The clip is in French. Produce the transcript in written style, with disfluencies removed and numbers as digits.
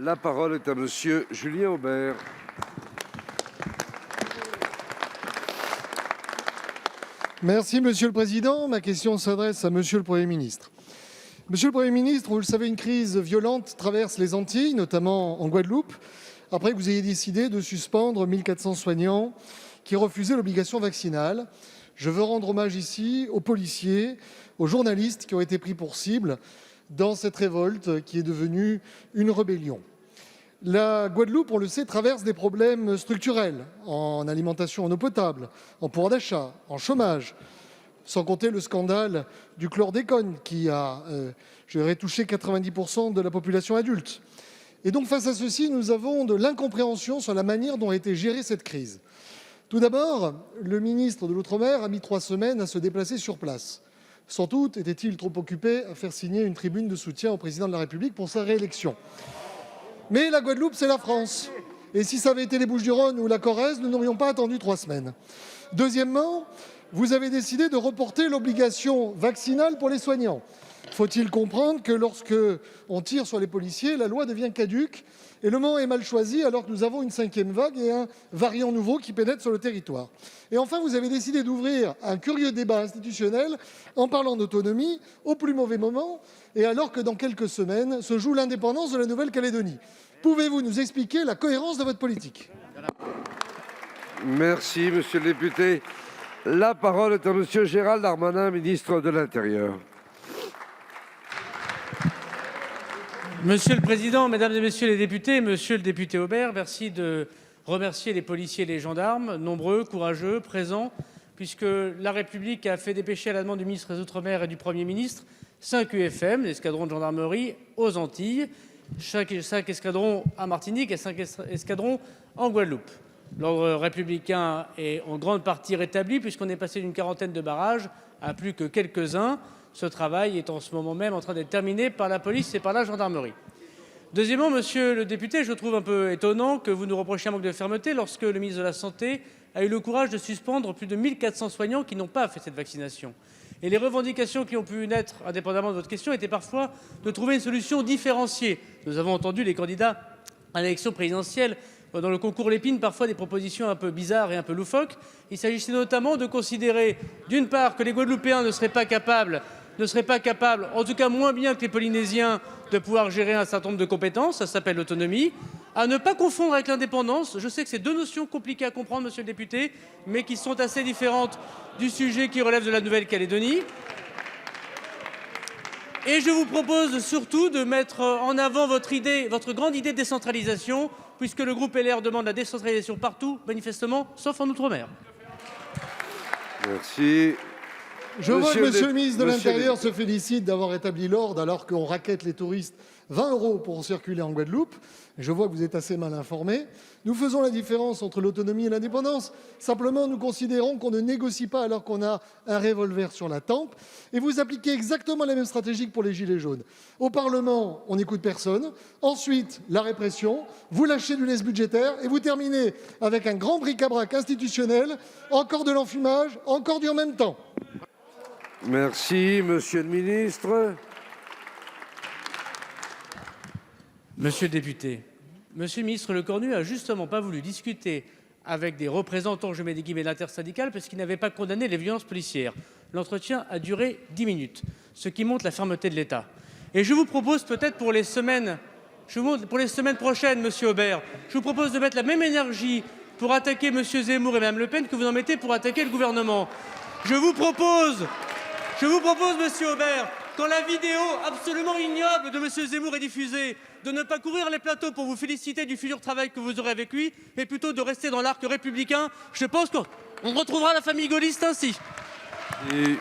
La parole est à monsieur Julien Aubert. Merci, Monsieur le Président. Ma question s'adresse à Monsieur le Premier ministre. Monsieur le Premier ministre, vous le savez, une crise violente traverse les Antilles, notamment en Guadeloupe, après que vous ayez décidé de suspendre 1400 soignants qui refusaient l'obligation vaccinale. Je veux rendre hommage ici aux policiers, aux journalistes qui ont été pris pour cible dans cette révolte qui est devenue une rébellion. La Guadeloupe, on le sait, traverse des problèmes structurels en alimentation en eau potable, en pouvoir d'achat, en chômage, sans compter le scandale du chlordécone qui a touché 90% de la population adulte. Et donc face à ceci, nous avons de l'incompréhension sur la manière dont a été gérée cette crise. Tout d'abord, le ministre de l'Outre-mer a mis 3 semaines à se déplacer sur place. Sans doute était-il trop occupé à faire signer une tribune de soutien au président de la République pour sa réélection. Mais la Guadeloupe, c'est la France. Et si ça avait été les Bouches-du-Rhône ou la Corrèze, nous n'aurions pas attendu 3 semaines. Deuxièmement, vous avez décidé de reporter l'obligation vaccinale pour les soignants. Faut-il comprendre que lorsque on tire sur les policiers, la loi devient caduque et le moment est mal choisi alors que nous avons une 5e vague et un variant nouveau qui pénètre sur le territoire. Et enfin, vous avez décidé d'ouvrir un curieux débat institutionnel en parlant d'autonomie au plus mauvais moment et alors que dans quelques semaines se joue l'indépendance de la Nouvelle-Calédonie. Pouvez-vous nous expliquer la cohérence de votre politique ? Merci, monsieur le député. La parole est à monsieur Gérald Darmanin, ministre de l'Intérieur. Monsieur le Président, Mesdames et Messieurs les députés, Monsieur le député Aubert, merci de remercier les policiers et les gendarmes, nombreux, courageux, présents, puisque la République a fait dépêcher à la demande du ministre des Outre-mer et du Premier ministre 5 UFM, l'escadron de gendarmerie aux Antilles, 5 escadrons à Martinique et 5 escadrons en Guadeloupe. L'ordre républicain est en grande partie rétabli puisqu'on est passé d'une 40aine de barrages à plus que quelques-uns. Ce travail est en ce moment même en train d'être terminé par la police et par la gendarmerie. Deuxièmement, monsieur le député, je trouve un peu étonnant que vous nous reprochiez un manque de fermeté lorsque le ministre de la Santé a eu le courage de suspendre plus de 1400 soignants qui n'ont pas fait cette vaccination. Et les revendications qui ont pu naître, indépendamment de votre question, étaient parfois de trouver une solution différenciée. Nous avons entendu les candidats à l'élection présidentielle dans le concours Lépine, parfois des propositions un peu bizarres et un peu loufoques. Il s'agissait notamment de considérer, d'une part, que les Guadeloupéens ne seraient pas capables, en tout cas moins bien que les Polynésiens, de pouvoir gérer un certain nombre de compétences, ça s'appelle l'autonomie, à ne pas confondre avec l'indépendance. Je sais que c'est 2 notions compliquées à comprendre, monsieur le député, mais qui sont assez différentes du sujet qui relève de la Nouvelle-Calédonie. Et je vous propose surtout de mettre en avant votre grande idée de décentralisation, puisque le groupe LR demande la décentralisation partout, manifestement, sauf en Outre-mer. Merci. Je vois que monsieur le ministre de l'Intérieur se félicite d'avoir établi l'ordre alors qu'on raquette les touristes 20 € pour circuler en Guadeloupe. Je vois que vous êtes assez mal informé. Nous faisons la différence entre l'autonomie et l'indépendance. Simplement, nous considérons qu'on ne négocie pas alors qu'on a un revolver sur la tempe. Et vous appliquez exactement la même stratégie que pour les Gilets jaunes. Au Parlement, on n'écoute personne. Ensuite, la répression. Vous lâchez du laisse budgétaire et vous terminez avec un grand bric-à-brac institutionnel. Encore de l'enfumage, encore du en même temps. Merci, monsieur le ministre. Monsieur le député, monsieur le ministre Lecornu a justement pas voulu discuter avec des représentants, je mets des guillemets, l'intersyndicale parce qu'il n'avait pas condamné les violences policières. L'entretien a duré 10 minutes, ce qui montre la fermeté de l'État. Et je vous propose peut-être pour les semaines prochaines, monsieur Aubert, je vous propose de mettre la même énergie pour attaquer monsieur Zemmour et madame Le Pen que vous en mettez pour attaquer le gouvernement. Je vous propose, monsieur Aubert, quand la vidéo absolument ignoble de monsieur Zemmour est diffusée, de ne pas courir les plateaux pour vous féliciter du futur travail que vous aurez avec lui, mais plutôt de rester dans l'arc républicain. Je pense qu'on retrouvera la famille gaulliste ainsi. Et...